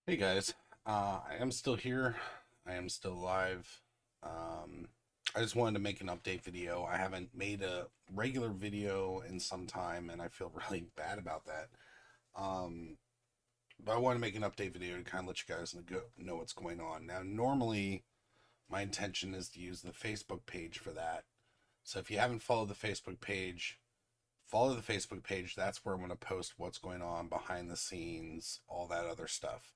Hey guys, I am still here. I am still live. Um, I just wanted to make an update video. I haven't made a regular video in some time, and I feel really bad about that. Um, but I want to make an update video to kind of let you guys know what's going on. Now, normally my intention is to use the Facebook page for that. So if you haven't followed the Facebook page, follow the Facebook page. That's where I'm going to post what's going on behind the scenes, all that other stuff.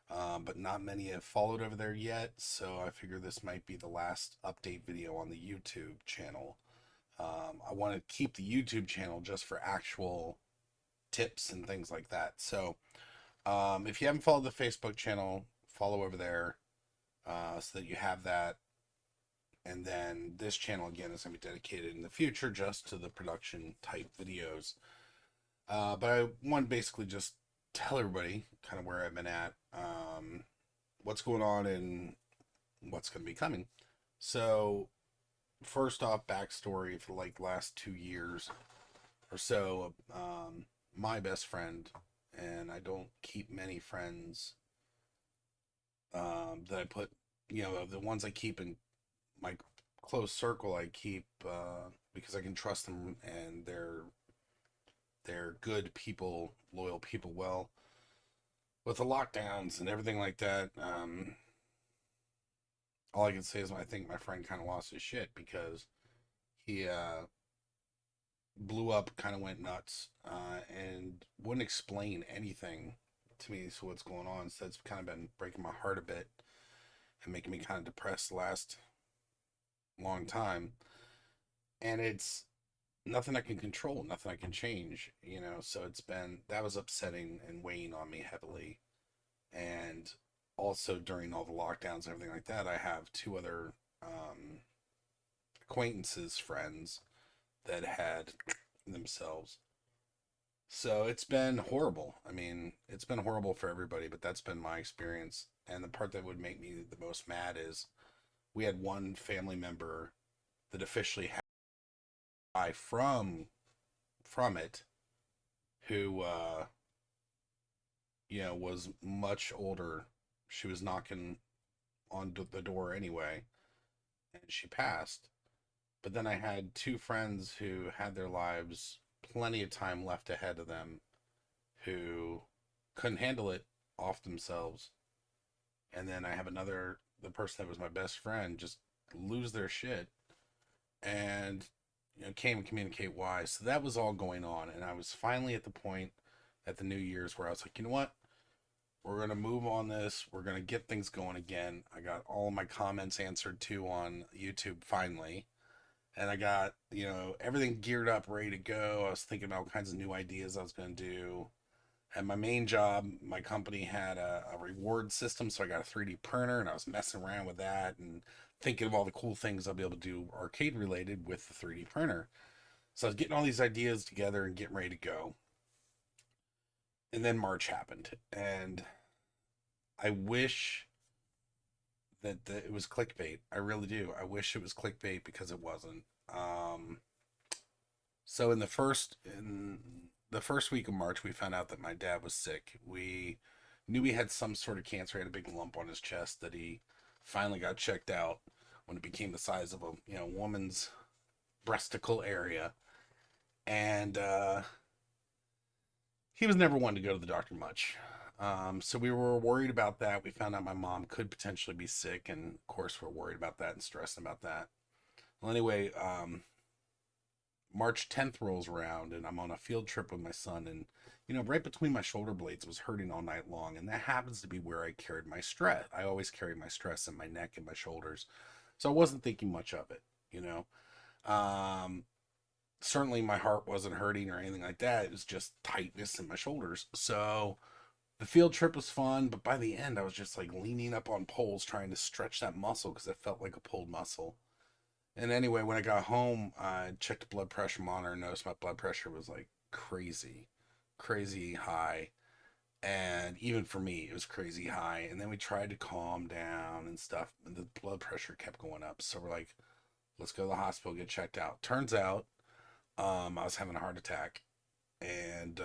But not many have followed over there yet, so I figure this might be the last update video on the YouTube channel. I want to keep the YouTube channel just for actual tips and things like that. So if you haven't followed the Facebook channel, follow over there so that you have that. And then this channel again is going to be dedicated in the future just to the production type videos. But I want to basically just tell everybody kind of where I've been at, what's going on, and what's going to be coming. So, first off, backstory for like the last 2 years or so, my best friend, and I don't keep many friends that I put, the ones I keep in my close circle, I keep because I can trust them and they're good people, loyal people. Well, with the lockdowns and everything like that, all I can say is I think my friend kind of lost his shit because he blew up, kind of went nuts, and wouldn't explain anything to me. So what's going on? So it's kind of been breaking my heart a bit and making me kind of depressed the last long time. And it's nothing I can control, nothing I can change, So that was upsetting and weighing on me heavily. And also during all the lockdowns and everything like that, I have two other acquaintances, friends that had themselves. So it's been horrible. I mean, it's been horrible for everybody, but that's been my experience. And the part that would make me the most mad is we had one family member that officially had died from it, who was much older. She was knocking on the door anyway, and she passed. But then I had two friends who had their lives plenty of time left ahead of them who couldn't handle it off themselves. And then I have the person that was my best friend, just lose their shit and came and communicate why. So that was all going on. And I was finally at the point at the New Year's where I was like, you know what? We're going to move on this. We're going to get things going again. I got all of my comments answered too on YouTube finally. And I got, everything geared up, ready to go. I was thinking about all kinds of new ideas I was going to do. And my main job, my company had a reward system, so I got a 3D printer, and I was messing around with that and thinking of all the cool things I'll be able to do arcade related with the 3D printer. So I was getting all these ideas together and getting ready to go. And then March happened, and I wish that it was clickbait. I really do. I wish it was clickbait because it wasn't. Um, So in the first week of March, we found out that my dad was sick. We knew he had some sort of cancer. He had a big lump on his chest that he finally got checked out when it became the size of a woman's breasticle area, and he was never one to go to the doctor much. So we were worried about that. We found out my mom could potentially be sick, and of course we're worried about that and stressing about that. Well, anyway, March 10th rolls around and I'm on a field trip with my son, and right between my shoulder blades was hurting all night long, and that happens to be where I carried my stress. I always carry my stress in my neck and my shoulders. So I wasn't thinking much of it, you know. Um Certainly my heart wasn't hurting or anything like that. It was just tightness in my shoulders. So the field trip was fun, but by the end I was just like leaning up on poles trying to stretch that muscle because it felt like a pulled muscle. And anyway, when I got home, I checked the blood pressure monitor and noticed my blood pressure was like crazy, crazy high. And even for me, it was crazy high. And then we tried to calm down and stuff, and the blood pressure kept going up. So we're like, let's go to the hospital, get checked out. Turns out, I was having a heart attack, and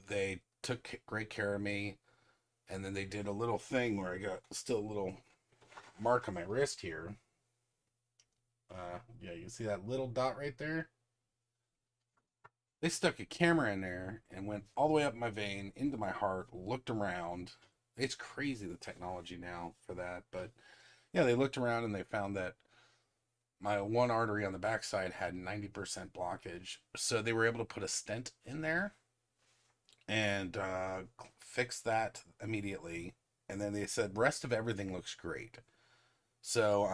they took great care of me. And then they did a little thing where I got still a little mark on my wrist here. Yeah, you can see that little dot right there. They stuck a camera in there and went all the way up my vein into my heart, looked around. It's crazy the technology now for that. But yeah, they looked around and they found that my one artery on the backside had 90% blockage. So they were able to put a stent in there and fix that immediately. And then they said, rest of everything looks great. So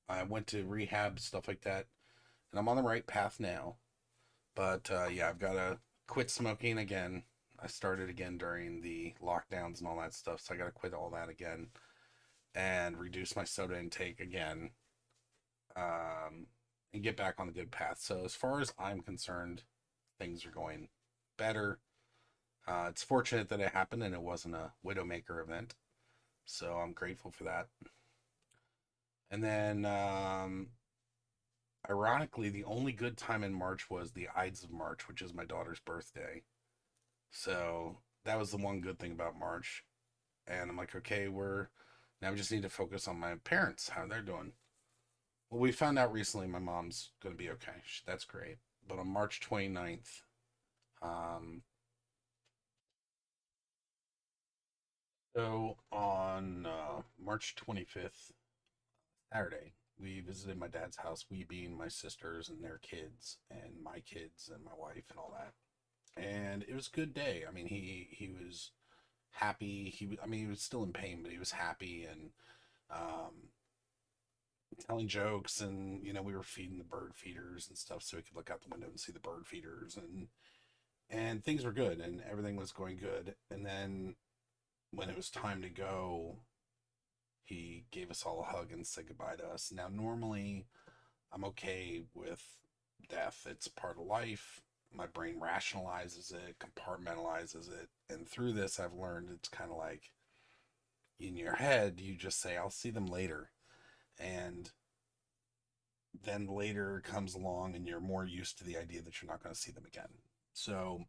I went to rehab, stuff like that. And I'm on the right path now. But yeah, I've got to quit smoking again. I started again during the lockdowns and all that stuff, so I got to quit all that again and reduce my soda intake again, and get back on the good path. So as far as I'm concerned, things are going better. It's fortunate that it happened and it wasn't a Widowmaker event, so I'm grateful for that. And then, ironically, the only good time in March was the Ides of March, which is my daughter's birthday. So that was the one good thing about March. And I'm like, okay, we're now we just need to focus on my parents, how they're doing. Well, we found out recently my mom's going to be okay. That's great. But on March 29th, um, so on March 25th, Saturday, we visited my dad's house, we being my sisters and their kids, and my kids and my wife and all that. And it was a good day. I mean, he was happy. I mean, he was still in pain, but he was happy and um, telling jokes. And we were feeding the bird feeders and stuff, so he could look out the window and see the bird feeders, and things were good, and everything was going good. And then when it was time to go, he gave us all a hug and said goodbye to us. Now, normally, I'm okay with death. It's part of life. My brain rationalizes it, compartmentalizes it. And through this, I've learned it's kind of like in your head, you just say, I'll see them later. And then later comes along and you're more used to the idea that you're not going to see them again. So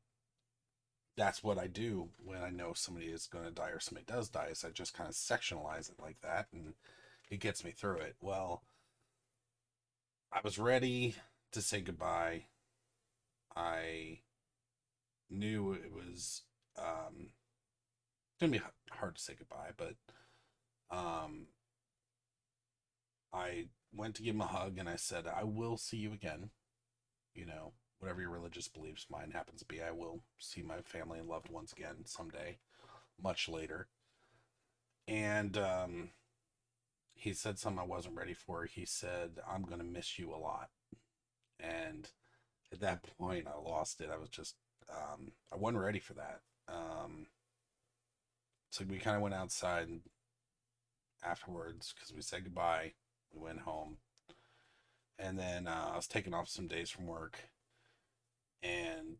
that's what I do when I know somebody is going to die or somebody does die, is I just kind of sectionalize it like that, and it gets me through it. Well, I was ready to say goodbye. I knew it was gonna be hard to say goodbye, but um, I went to give him a hug and I said, "I will see you again. Whatever your religious beliefs, mine happens to be. I will see my family and loved ones again someday, much later." And he said something I wasn't ready for. He said, "I'm gonna miss you a lot," and at that point, I lost it. I was just, I wasn't ready for that. So we kind of went outside afterwards because we said goodbye. We went home. And then I was taking off some days from work. And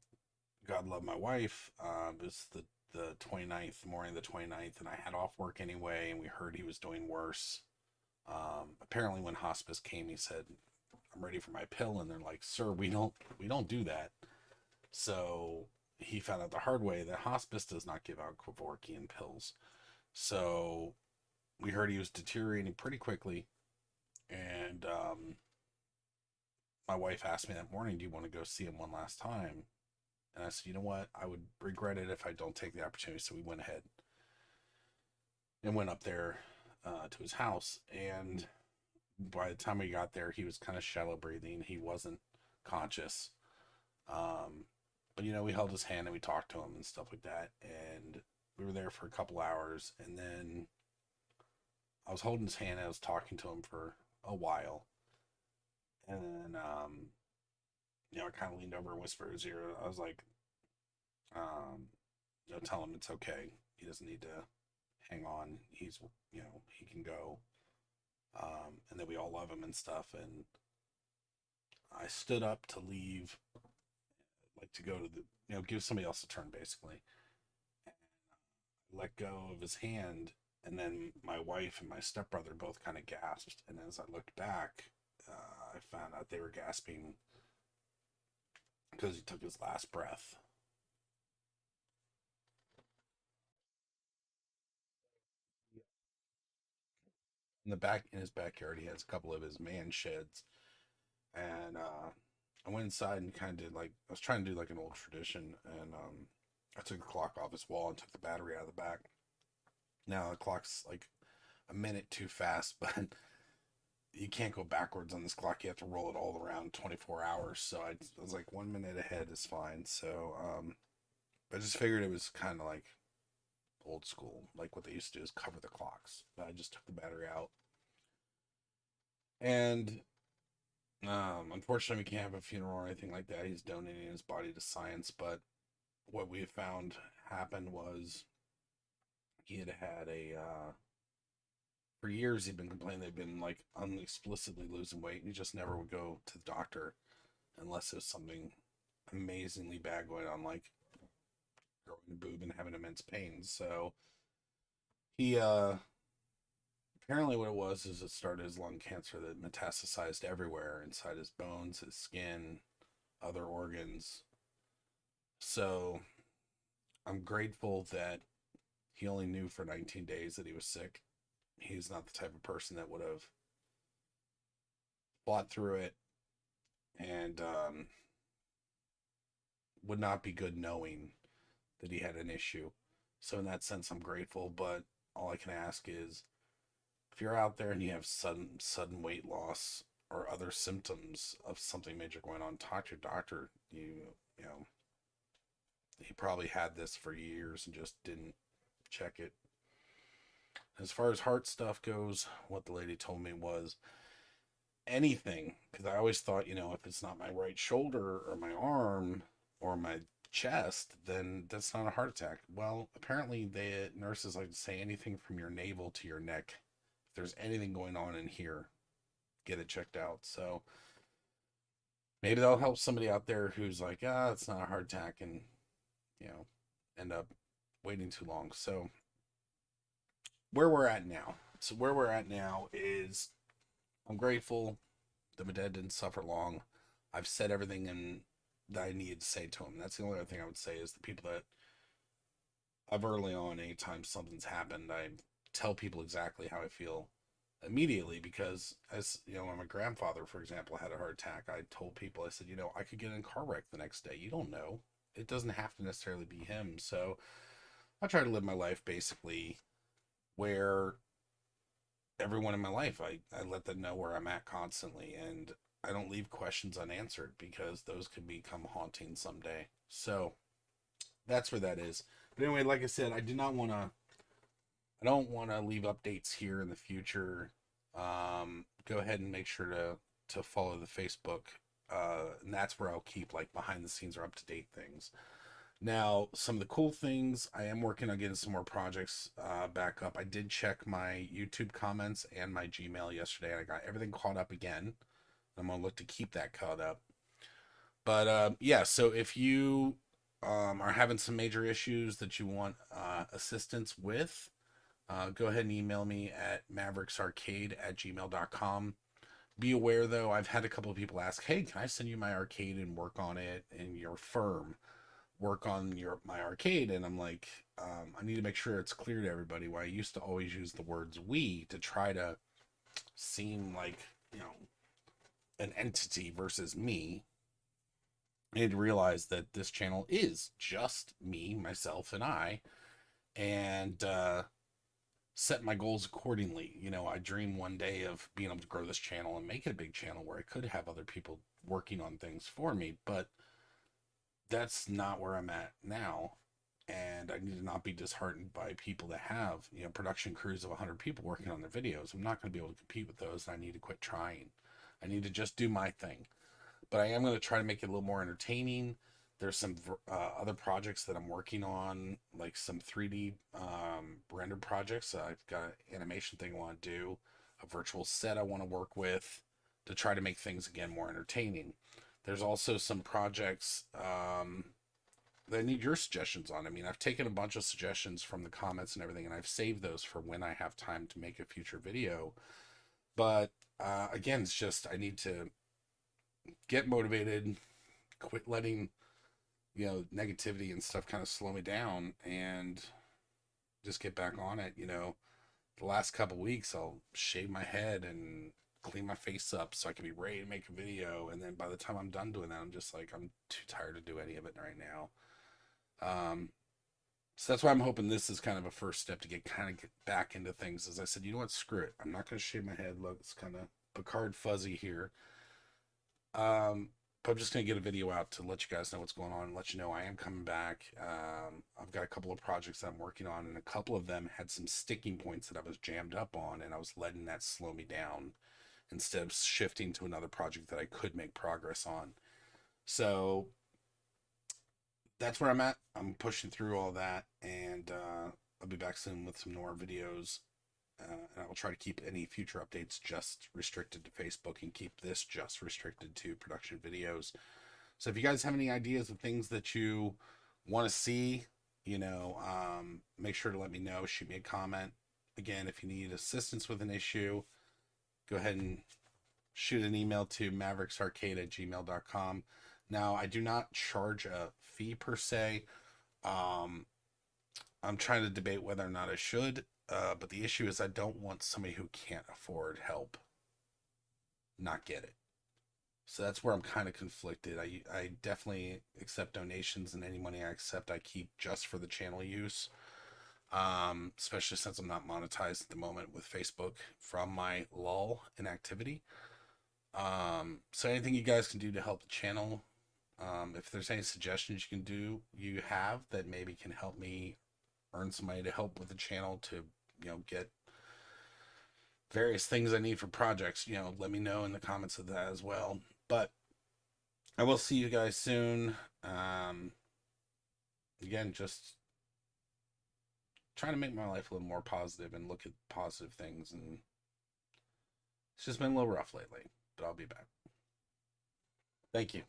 God love my wife. It was the 29th, morning of the 29th, and I had off work anyway, and we heard he was doing worse. Apparently, when hospice came, he said, "I'm ready for my pill," and they're like, "Sir, we don't do that." So he found out the hard way that hospice does not give out Kevorkian pills. So we heard he was deteriorating pretty quickly, and my wife asked me that morning, "Do you want to go see him one last time?" And I said, "You know what? I would regret it if I don't take the opportunity." So we went ahead and went up there to his house. And by the time we got there, he was kind of shallow breathing. He wasn't conscious. Um, but we held his hand and we talked to him and stuff like that. And we were there for a couple hours. And then I was holding his hand and I was talking to him for a while. And then, I kind of leaned over and whispered in his ear. I was like, um, tell him it's okay. He doesn't need to hang on. He can go. And that we all love him and stuff. And I stood up to leave, like to go to give somebody else a turn basically. And let go of his hand. And then my wife and my stepbrother both kind of gasped. And as I looked back, I found out they were gasping because he took his last breath. in his backyard, he has a couple of his man sheds, and I went inside and kind of did like I was trying to do like an old tradition, and I took the clock off his wall and took the battery out of the back. Now the clock's like a minute too fast, but you can't go backwards on this clock. You have to roll it all around 24 hours. So I was like 1 minute ahead is fine. So I just figured it was kind of like old school, like what they used to do is cover the clocks. But I just took the battery out, and unfortunately, we can't have a funeral or anything like that. He's donating his body to science. But what we found happened was he had had a for years he'd been complaining they'd been like unexplicitly losing weight, and he just never would go to the doctor unless it was something amazingly bad going on, like growing a boob and having immense pain. So he apparently what it was is it started as lung cancer that metastasized everywhere inside his bones, his skin, other organs. So I'm grateful that he only knew for 19 days that he was sick. He's not the type of person that would have fought through it, and would not be good knowing that he had an issue. So in that sense, I'm grateful. But all I can ask is, if you're out there and you have sudden weight loss or other symptoms of something major going on, talk to your doctor. You know he probably had this for years and just didn't check it. As far as heart stuff goes, what the lady told me was anything, because I always thought, if it's not my right shoulder or my arm or my chest, then that's not a heart attack. Well, apparently the nurses like to say anything from your navel to your neck. If there's anything going on in here, get it checked out. So maybe that'll help somebody out there who's like, it's not a heart attack, and you know, end up waiting too long. So where we're at now. So where we're at now is I'm grateful that my dad didn't suffer long. I've said everything that I needed to say to him. That's the only other thing I would say is the people that I've early on, anytime something's happened, I tell people exactly how I feel immediately, because as when my grandfather, for example, had a heart attack, I told people, I said, I could get in a car wreck the next day. You don't know. It doesn't have to necessarily be him. So I try to live my life basically where everyone in my life, I let them know where I'm at constantly, and I don't leave questions unanswered because those could become haunting someday. So that's where that is. But anyway, like I said, I don't want to leave updates here in the future. Go ahead and make sure to follow the Facebook, and that's where I'll keep like behind the scenes or up to date things. Now, some of the cool things, I am working on getting some more projects back up. I did check my YouTube comments and my Gmail yesterday, and I got everything caught up again. I'm going to look to keep that caught up. But yeah, so if you are having some major issues that you want assistance with, go ahead and email me at mavericksarcade@gmail.com. Be aware, though, I've had a couple of people ask, hey, can I send you my arcade and work on it in your firm? Work on my arcade, and I'm like, I need to make sure it's clear to everybody why I used to always use the words we to try to seem like an entity versus me. I need to realize that this channel is just me, myself, and I, and set my goals accordingly. I dream one day of being able to grow this channel and make it a big channel where I could have other people working on things for me, but that's not where I'm at now. And I need to not be disheartened by people that have, production crews of 100 people working on their videos. I'm not going to be able to compete with those, and I need to quit trying. I need to just do my thing. But I am going to try to make it a little more entertaining. There's some other projects that I'm working on, like some 3D render projects. I've got an animation thing I want to do, a virtual set I want to work with to try to make things, again, more entertaining. There's also some projects that I need your suggestions on. I mean, I've taken a bunch of suggestions from the comments and everything, and I've saved those for when I have time to make a future video. But again, it's just I need to get motivated, quit letting negativity and stuff kind of slow me down, and just get back on it. the last couple weeks, I'll shave my head and clean my face up so I can be ready to make a video. And then by the time I'm done doing that, I'm just like, I'm too tired to do any of it right now. So that's why I'm hoping this is kind of a first step to get back into things. As I said, you know what? Screw it. I'm not going to shave my head. Look, it's kind of Picard fuzzy here. But I'm just going to get a video out to let you guys know what's going on and let you know I am coming back. I've got a couple of projects that I'm working on, and a couple of them had some sticking points that I was jammed up on, and I was letting that slow me down instead of shifting to another project that I could make progress on. So that's where I'm at. I'm pushing through all that, and I'll be back soon with some more videos. And I will try to keep any future updates just restricted to Facebook and keep this just restricted to production videos. So if you guys have any ideas of things that you want to see, make sure to let me know. Shoot me a comment. Again, if you need assistance with an issue, go ahead and shoot an email to mavericksarcade@gmail.com. Now, I do not charge a fee per se. I'm trying to debate whether or not I should. But the issue is I don't want somebody who can't afford help not get it. So that's where I'm kind of conflicted. I definitely accept donations, and any money I accept I keep just for the channel use. Especially since I'm not monetized at the moment with Facebook from my lull in activity. So anything you guys can do to help the channel, if there's any suggestions you have that maybe can help me earn some money to help with the channel to get various things I need for projects, let me know in the comments of that as well. But I will see you guys soon. Again, just trying to make my life a little more positive and look at positive things, and it's just been a little rough lately, but I'll be back. Thank you.